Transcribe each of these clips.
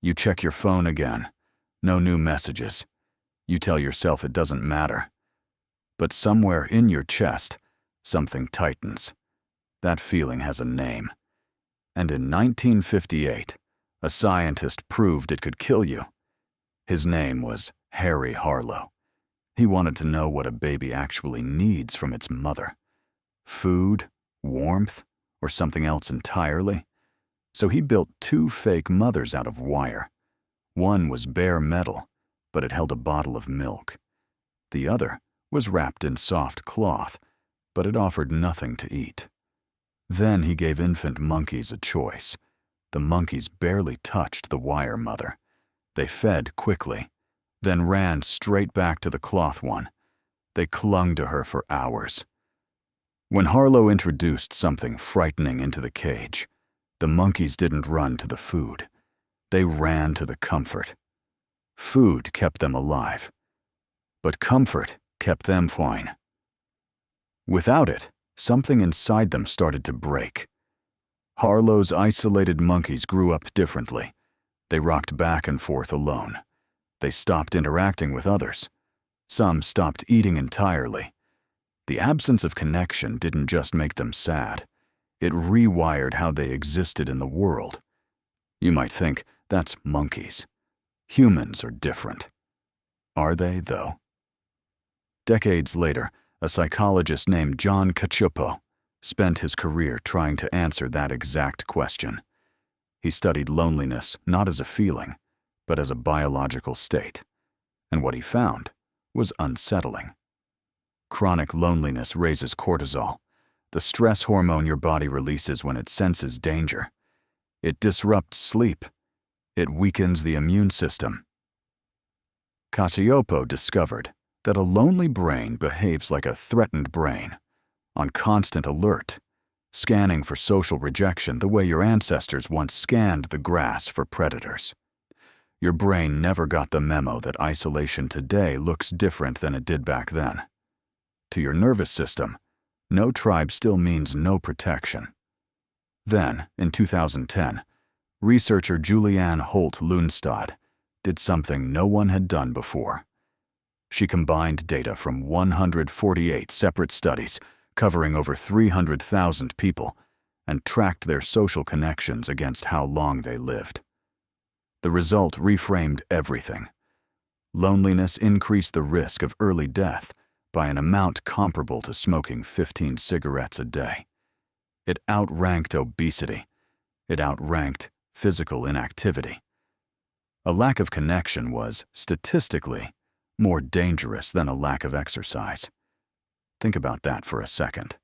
You check your phone again. No new messages. You tell yourself it doesn't matter. But somewhere in your chest, something tightens. That feeling has a name. And in 1958, a scientist proved it could kill you. His name was Harry Harlow. He wanted to know what a baby actually needs from its mother. Food, warmth, or something else entirely? So he built two fake mothers out of wire. One was bare metal, but it held a bottle of milk. The other was wrapped in soft cloth, but it offered nothing to eat. Then he gave infant monkeys a choice. The monkeys barely touched the wire mother. They fed quickly, then ran straight back to the cloth one. They clung to her for hours. When Harlow introduced something frightening into the cage, the monkeys didn't run to the food. They ran to the comfort. Food kept them alive, but comfort kept them fine. Without it, something inside them started to break. Harlow's isolated monkeys grew up differently. They rocked back and forth alone. They stopped interacting with others. Some stopped eating entirely. The absence of connection didn't just make them sad. It rewired how they existed in the world. You might think, that's monkeys. Humans are different. Are they, though? Decades later, a psychologist named John Cacioppo spent his career trying to answer that exact question. He studied loneliness not as a feeling, but as a biological state. And what he found was unsettling. Chronic loneliness raises cortisol, the stress hormone your body releases when it senses danger. It disrupts sleep. It weakens the immune system. Cacioppo discovered that a lonely brain behaves like a threatened brain, on constant alert, scanning for social rejection the way your ancestors once scanned the grass for predators. Your brain never got the memo that isolation today looks different than it did back then. To your nervous system, no tribe still means no protection. Then, in 2010, researcher Julianne Holt-Lunstad did something no one had done before. She combined data from 148 separate studies covering over 300,000 people and tracked their social connections against how long they lived. The result reframed everything. Loneliness increased the risk of early death by an amount comparable to smoking 15 cigarettes a day. It outranked obesity. It outranked physical inactivity. A lack of connection was, statistically, more dangerous than a lack of exercise. Think about that for a second.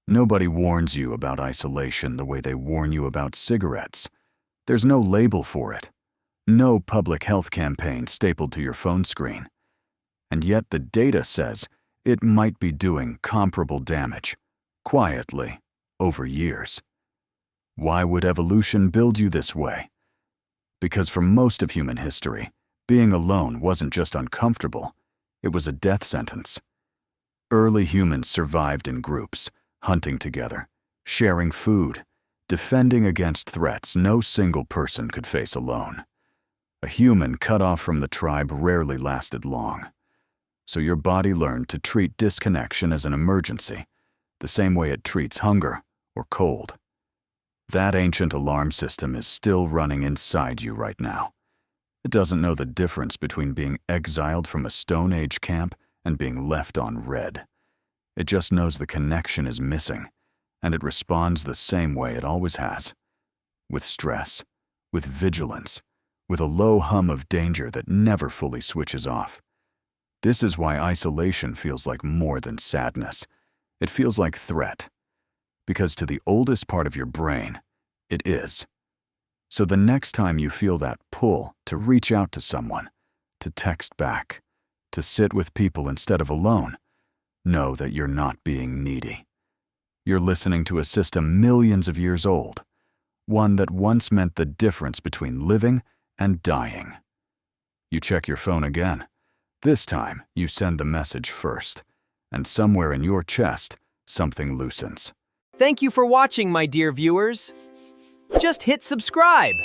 Nobody warns you about isolation the way they warn you about cigarettes. There's no label for it. No public health campaign stapled to your phone screen. And yet the data says it might be doing comparable damage, quietly, over years. Why would evolution build you this way? Because for most of human history, being alone wasn't just uncomfortable, it was a death sentence. Early humans survived in groups, hunting together, sharing food, defending against threats no single person could face alone. A human cut off from the tribe rarely lasted long. So your body learned to treat disconnection as an emergency, the same way it treats hunger or cold. That ancient alarm system is still running inside you right now. It doesn't know the difference between being exiled from a Stone Age camp and being left on red. It just knows the connection is missing, and it responds the same way it always has. With stress, with vigilance, with a low hum of danger that never fully switches off. This is why isolation feels like more than sadness. It feels like threat. Because to the oldest part of your brain, it is. So the next time you feel that pull to reach out to someone, to text back, to sit with people instead of alone, know that you're not being needy. You're listening to a system millions of years old, one that once meant the difference between living and dying. You check your phone again. This time, you send the message first, and somewhere in your chest, something loosens. Thank you for watching, my dear viewers. Just hit subscribe.